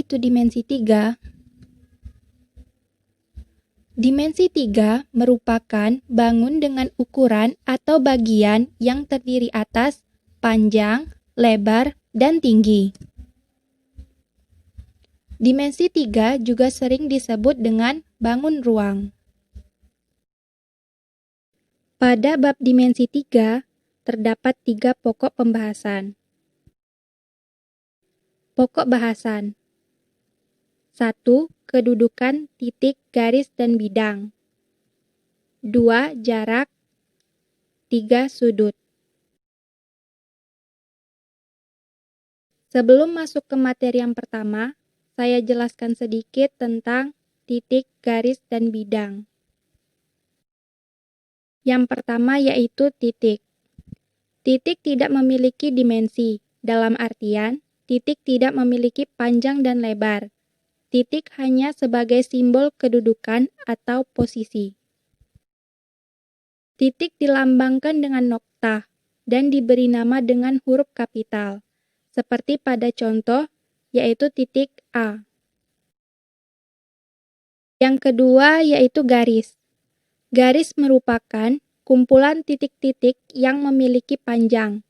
itu dimensi 3? Dimensi 3 merupakan bangun dengan ukuran atau bagian yang terdiri atas, panjang, lebar, dan tinggi. Dimensi 3 juga sering disebut dengan bangun ruang. Pada bab dimensi 3, terdapat 3 pokok pembahasan. Pokok bahasan 1. Kedudukan, titik, garis, dan bidang 2. Jarak 3. Sudut. Sebelum masuk ke materi yang pertama, saya jelaskan sedikit tentang titik, garis, dan bidang. Yang pertama yaitu titik. Titik tidak memiliki dimensi, dalam artian titik tidak memiliki panjang dan lebar. Titik hanya sebagai simbol kedudukan atau posisi. Titik dilambangkan dengan noktah dan diberi nama dengan huruf kapital, seperti pada contoh, yaitu titik A. Yang kedua yaitu garis. Garis merupakan kumpulan titik-titik yang memiliki panjang.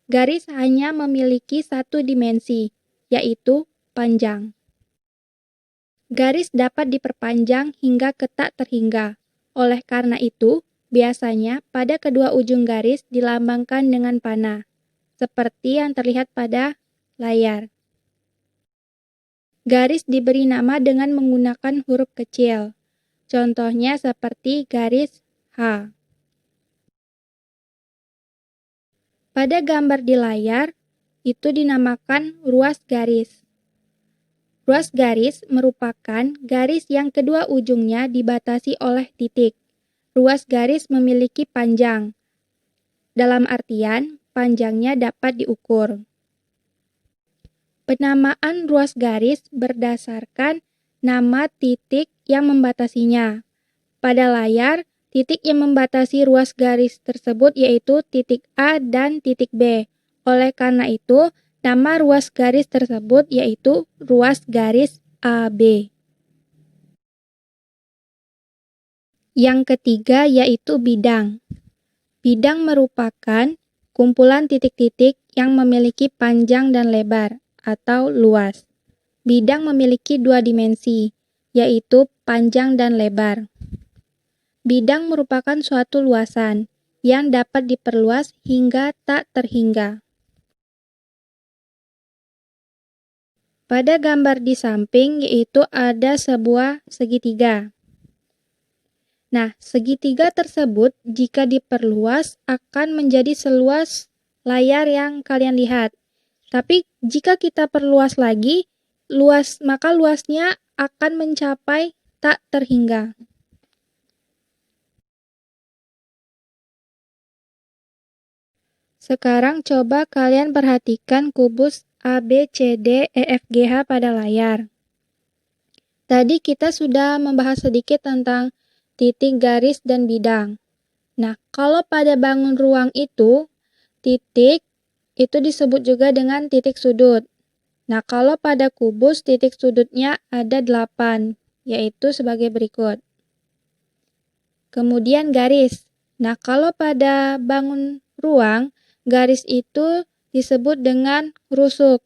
Garis hanya memiliki satu dimensi, yaitu panjang. Garis dapat diperpanjang hingga ke tak terhingga. Oleh karena itu, biasanya pada kedua ujung garis dilambangkan dengan panah, seperti yang terlihat pada layar. Garis diberi nama dengan menggunakan huruf kecil. Contohnya seperti garis H. Pada gambar di layar, itu dinamakan ruas garis. Ruas garis merupakan garis yang kedua ujungnya dibatasi oleh titik. Ruas garis memiliki panjang. Dalam artian, panjangnya dapat diukur. Penamaan ruas garis berdasarkan nama titik yang membatasinya. Pada layar, titik yang membatasi ruas garis tersebut yaitu titik A dan titik B. Oleh karena itu, nama ruas garis tersebut yaitu ruas garis AB. Yang ketiga yaitu bidang. Bidang merupakan kumpulan titik-titik yang memiliki panjang dan lebar atau luas. Bidang memiliki dua dimensi, yaitu panjang dan lebar. Bidang merupakan suatu luasan yang dapat diperluas hingga tak terhingga. Pada gambar di samping yaitu ada sebuah segitiga. Nah, segitiga tersebut jika diperluas akan menjadi seluas layar yang kalian lihat. Tapi jika kita perluas lagi, maka luasnya akan mencapai tak terhingga. Sekarang coba kalian perhatikan kubus A, B, C, D, E, F, G, H pada layar. Tadi kita sudah membahas sedikit tentang titik, garis, dan bidang. Nah, kalau pada bangun ruang itu, titik itu disebut juga dengan titik sudut. Nah, kalau pada kubus titik sudutnya ada 8, yaitu sebagai berikut. Kemudian garis. Nah, kalau pada bangun ruang, garis itu disebut dengan rusuk.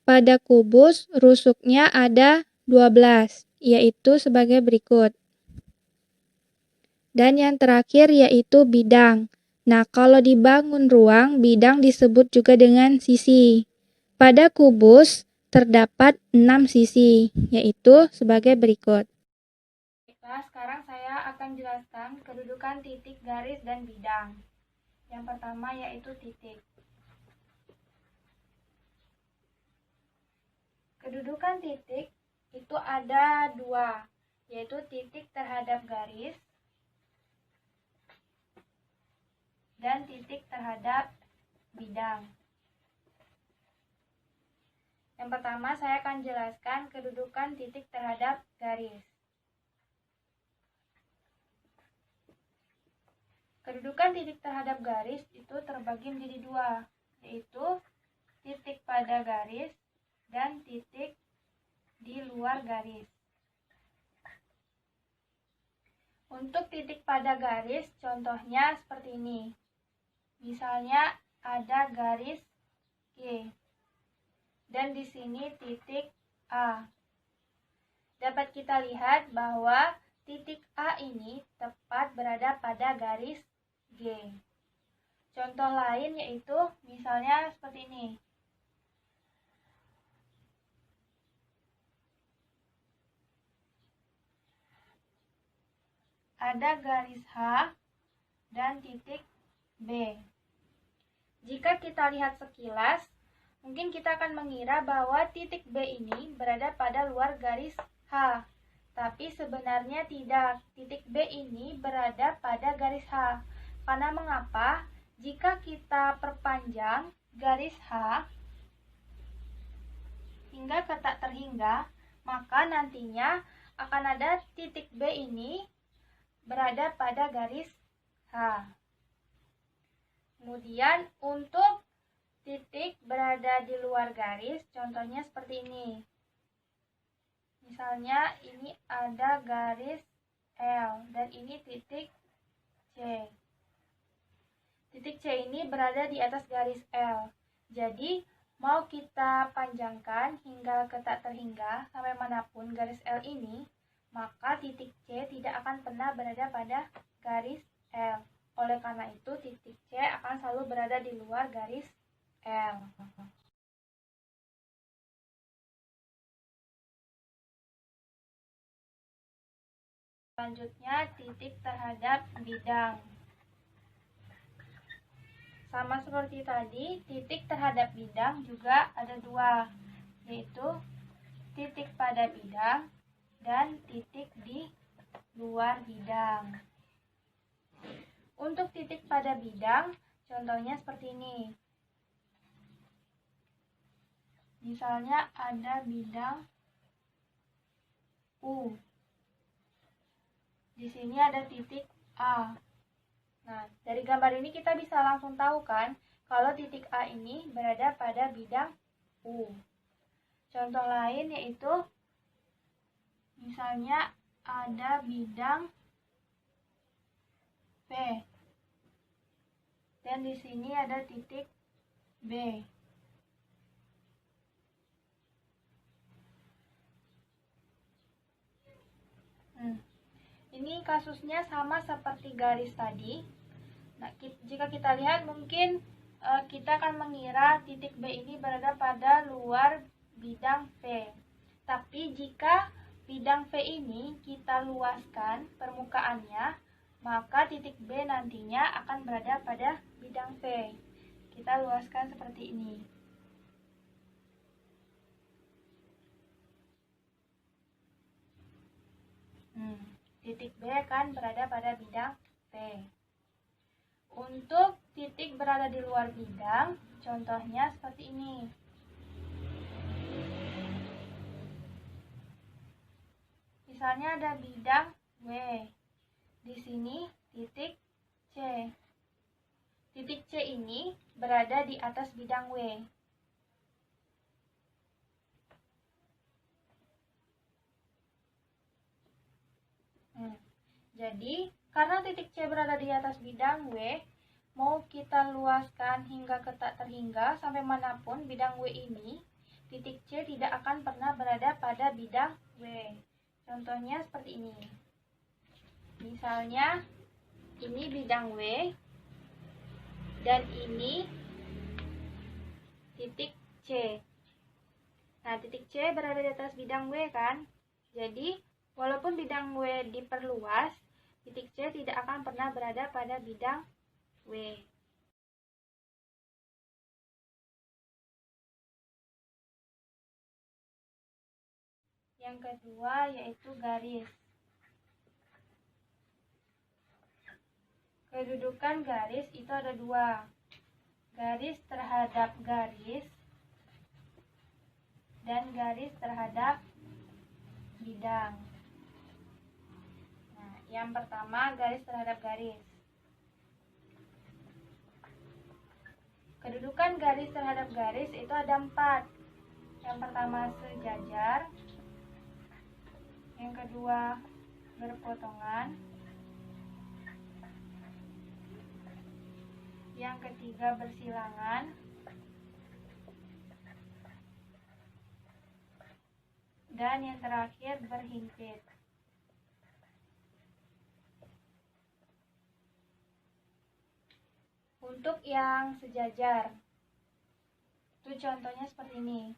Pada kubus, rusuknya ada 12, yaitu sebagai berikut. Dan yang terakhir yaitu bidang. Nah, kalau dibangun ruang, bidang disebut juga dengan sisi. Pada kubus terdapat 6 sisi, yaitu sebagai berikut. Sekarang saya akan jelaskan kedudukan titik, garis, dan bidang. Yang pertama yaitu titik. Kedudukan titik itu ada 2, yaitu titik terhadap garis dan titik terhadap bidang. Yang pertama saya akan jelaskan kedudukan titik terhadap garis. Kedudukan titik terhadap garis itu terbagi menjadi 2, yaitu titik pada garis dan titik di luar garis. Untuk titik pada garis, contohnya seperti ini. Misalnya ada garis G dan di sini titik A. Dapat kita lihat bahwa titik A ini tepat berada pada garis G. Contoh lain yaitu misalnya seperti ini. Ada garis H dan titik B. Jika kita lihat sekilas, mungkin kita akan mengira bahwa titik B ini berada pada luar garis H. Tapi sebenarnya tidak. Titik B ini berada pada garis H. Karena mengapa? Jika kita perpanjang garis H hingga ke tak terhingga, maka nantinya akan ada titik B ini berada pada garis H. Kemudian untuk titik berada di luar garis, contohnya seperti ini. Misalnya ini ada garis L dan ini titik C. Titik C ini berada di atas garis L. Jadi, mau kita panjangkan hingga ke tak terhingga sampai manapun garis L ini, maka titik C tidak akan pernah berada pada garis L. Oleh karena itu, titik C akan selalu berada di luar garis L. Selanjutnya, titik terhadap bidang. Sama seperti tadi, titik terhadap bidang juga ada dua, yaitu titik pada bidang dan titik di luar bidang. Untuk titik pada bidang, contohnya seperti ini. Misalnya ada bidang U. Di sini ada titik A. Nah, dari gambar ini kita bisa langsung tahu kan kalau titik A ini berada pada bidang U. Contoh lain yaitu misalnya ada bidang P. Dan di sini ada titik B. Ini kasusnya sama seperti garis tadi. Nah, jika kita lihat mungkin kita akan mengira titik B ini berada pada luar bidang V. Tapi jika bidang V ini kita luaskan permukaannya, maka titik B nantinya akan berada pada bidang V. Kita luaskan seperti ini. Titik B akan berada pada bidang V. Untuk titik berada di luar bidang, contohnya seperti ini. Misalnya ada bidang W. Di sini titik C. Titik C ini berada di atas bidang W. Jadi, karena titik C berada di atas bidang W, mau kita luaskan hingga ke tak terhingga sampai manapun bidang W ini, titik C tidak akan pernah berada pada bidang W. Contohnya seperti ini. Misalnya, ini bidang W, dan ini titik C. Nah, titik C berada di atas bidang W kan? Jadi, walaupun bidang W diperluas, titik C tidak akan pernah berada pada bidang W. Yang kedua yaitu garis. Kedudukan garis itu ada dua. Garis terhadap garis dan garis terhadap bidang. Nah, yang pertama garis terhadap garis. Kedudukan garis terhadap garis itu ada 4. Yang pertama sejajar, kedua berpotongan, yang ketiga bersilangan, dan yang terakhir berhimpit. Untuk yang sejajar, itu contohnya seperti ini.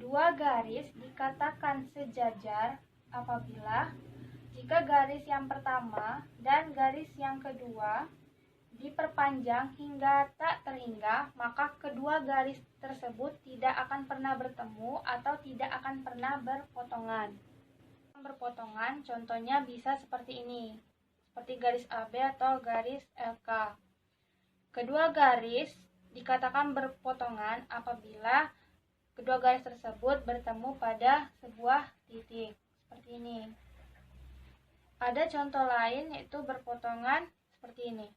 Dua garis dikatakan sejajar apabila jika garis yang pertama dan garis yang kedua diperpanjang hingga tak terhingga, maka kedua garis tersebut tidak akan pernah bertemu atau tidak akan pernah berpotongan. Berpotongan contohnya bisa seperti ini, seperti garis AB atau garis LK. Kedua garis dikatakan berpotongan apabila kedua garis tersebut bertemu pada sebuah titik, seperti ini. Ada contoh lain yaitu berpotongan seperti ini.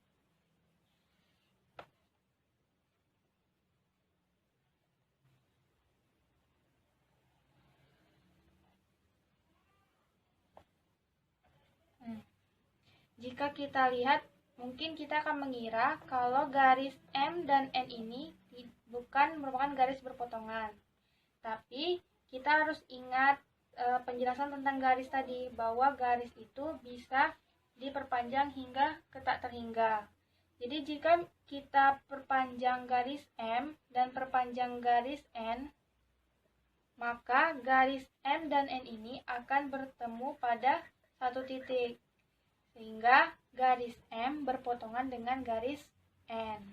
Jika kita lihat, mungkin kita akan mengira kalau garis M dan N ini bukan merupakan garis berpotongan. Tapi kita harus ingat penjelasan tentang garis tadi, bahwa garis itu bisa diperpanjang hingga ke tak terhingga. Jadi jika kita perpanjang garis M dan perpanjang garis N, maka garis M dan N ini akan bertemu pada satu titik, sehingga garis M berpotongan dengan garis N.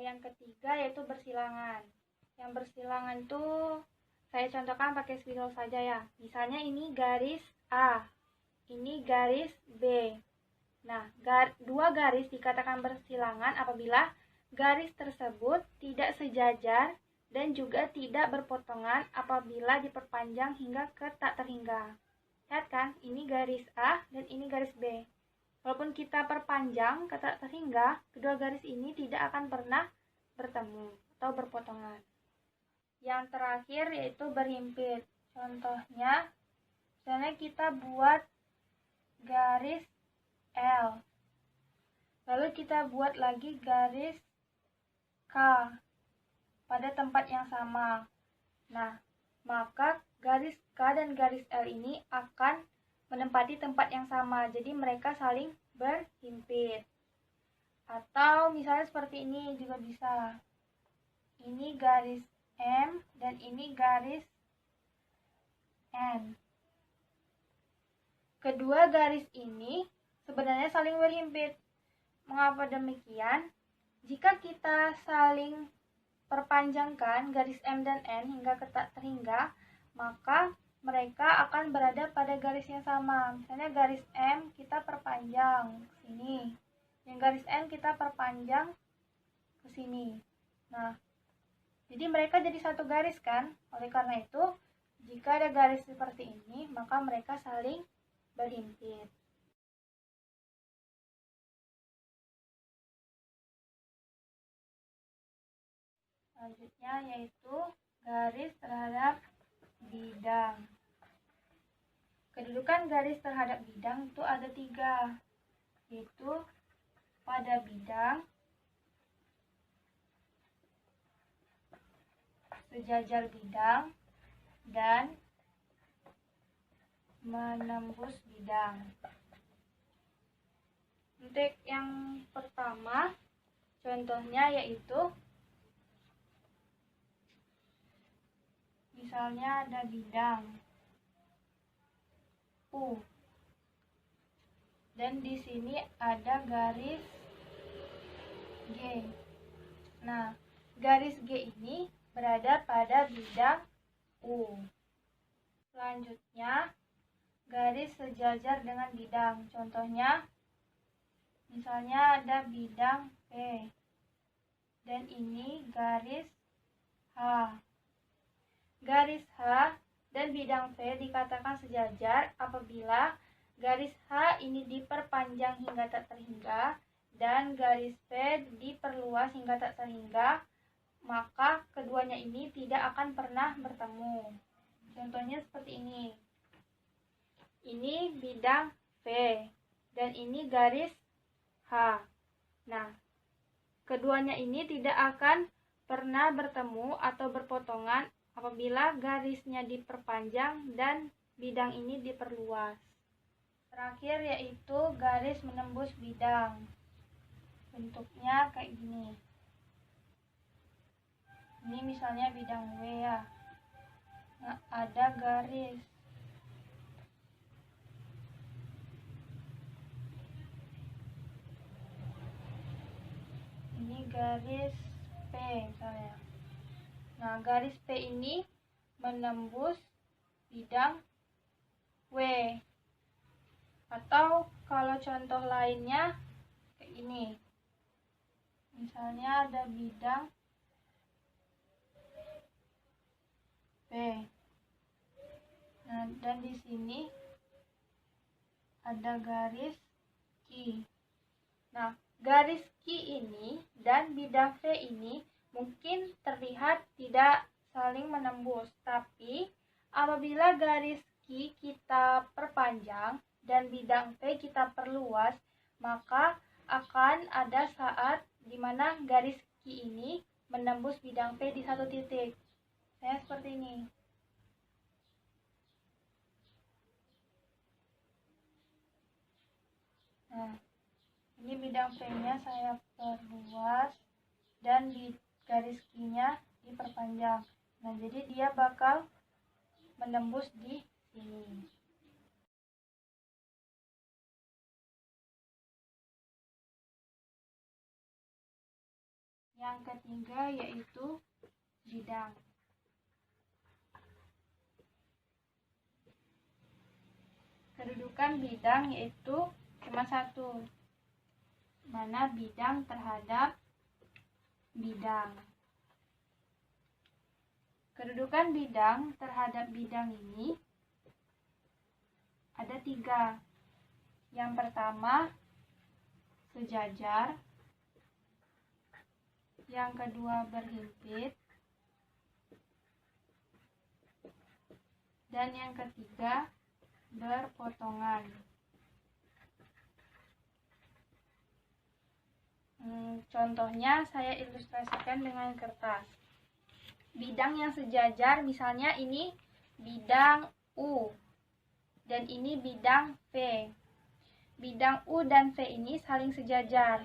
Yang ketiga yaitu bersilangan. Yang bersilangan itu saya contohkan pakai spidol saja ya. Misalnya ini garis A, ini garis B. Nah, dua garis dikatakan bersilangan apabila garis tersebut tidak sejajar dan juga tidak berpotongan apabila diperpanjang hingga ke tak terhingga. Lihat kan, ini garis A dan ini garis B. Walaupun kita perpanjang ke tak terhingga, kedua garis ini tidak akan pernah bertemu atau berpotongan. Yang terakhir yaitu berhimpit. Contohnya, misalnya kita buat garis L. Lalu kita buat lagi garis K pada tempat yang sama. Nah, maka garis K dan garis L ini akan menempati tempat yang sama, jadi mereka saling berhimpit. Atau misalnya seperti ini juga bisa. Ini garis M dan ini garis N. Kedua garis ini sebenarnya saling berhimpit. Mengapa demikian? Jika kita saling perpanjangkan garis M dan N hingga ke tak terhingga, maka mereka akan berada pada garis yang sama. Misalnya garis M kita perpanjang ke sini, yang garis N kita perpanjang ke sini. Nah, jadi mereka jadi satu garis kan? Oleh karena itu, jika ada garis seperti ini, maka mereka saling berhimpit. Selanjutnya yaitu garis terhadap bidang. Kedudukan garis terhadap bidang itu ada 3, yaitu pada bidang, sejajar bidang, dan menembus bidang. Untuk yang pertama, contohnya yaitu misalnya ada bidang U dan di sini ada garis G. Nah, garis G ini berada pada bidang U. Selanjutnya, garis sejajar dengan bidang. Contohnya, misalnya ada bidang P dan ini garis H. Garis H dan bidang V dikatakan sejajar apabila garis H ini diperpanjang hingga tak terhingga dan garis P diperluas hingga tak terhingga, maka keduanya ini tidak akan pernah bertemu. Contohnya seperti ini. Ini bidang V dan ini garis H. Nah, keduanya ini tidak akan pernah bertemu atau berpotongan apabila garisnya diperpanjang dan bidang ini diperluas. Terakhir yaitu garis menembus bidang. Bentuknya kayak gini. Ini misalnya bidang W ya. Nah, ada garis. Ini garis P misalnya. Nah, garis P ini menembus bidang W. Atau kalau contoh lainnya kayak gini. Misalnya ada bidang P. Nah, dan di sini ada garis Q. Nah, garis Q ini dan bidang V ini mungkin terlihat tidak saling menembus, tapi apabila garis Q kita perpanjang dan bidang V kita perluas, maka akan ada saat di mana garis Q ini menembus bidang P di satu titik. Saya seperti ini. Nah, ini bidang P-nya saya perluas dan di garis Q-nya diperpanjang. Nah, jadi dia bakal menembus di sini. Yang ketiga yaitu bidang. Kedudukan bidang yaitu cuma satu, mana bidang terhadap bidang. Kedudukan bidang terhadap bidang ini ada tiga. Yang pertama sejajar, yang kedua berhimpit, dan yang ketiga berpotongan. Contohnya saya ilustrasikan dengan kertas. Bidang yang sejajar misalnya ini bidang U dan ini bidang V. Bidang U dan V ini saling sejajar.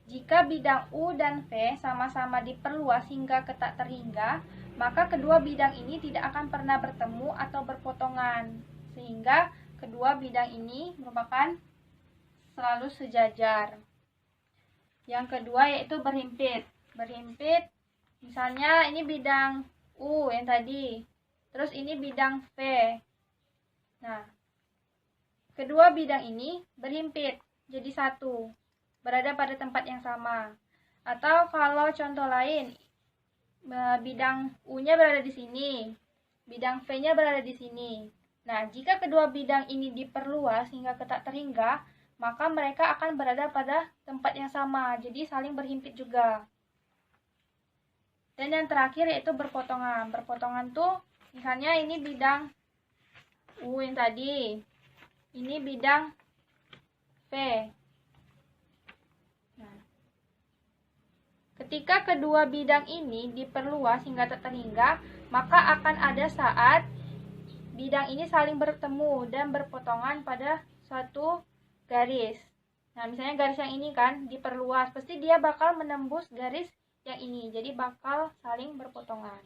Jika bidang U dan V sama-sama diperluas hingga ke tak terhingga, maka kedua bidang ini tidak akan pernah bertemu atau berpotongan, sehingga kedua bidang ini merupakan selalu sejajar. Yang kedua yaitu berhimpit. Berhimpit, misalnya ini bidang U yang tadi, terus ini bidang V. Nah, kedua bidang ini berhimpit jadi satu, berada pada tempat yang sama. Atau kalau contoh lain, bidang U-nya berada di sini, bidang V-nya berada di sini. Nah, jika kedua bidang ini diperluas hingga ke tak terhingga, maka mereka akan berada pada tempat yang sama, jadi saling berhimpit juga. Dan yang terakhir yaitu berpotongan. Berpotongan tuh misalnya ini bidang U yang tadi, ini bidang V. Nah, ketika kedua bidang ini diperluas hingga tak terhingga, maka akan ada saat bidang ini saling bertemu dan berpotongan pada suatu garis. Nah, misalnya garis yang ini kan diperluas, pasti dia bakal menembus garis yang ini, jadi bakal saling berpotongan.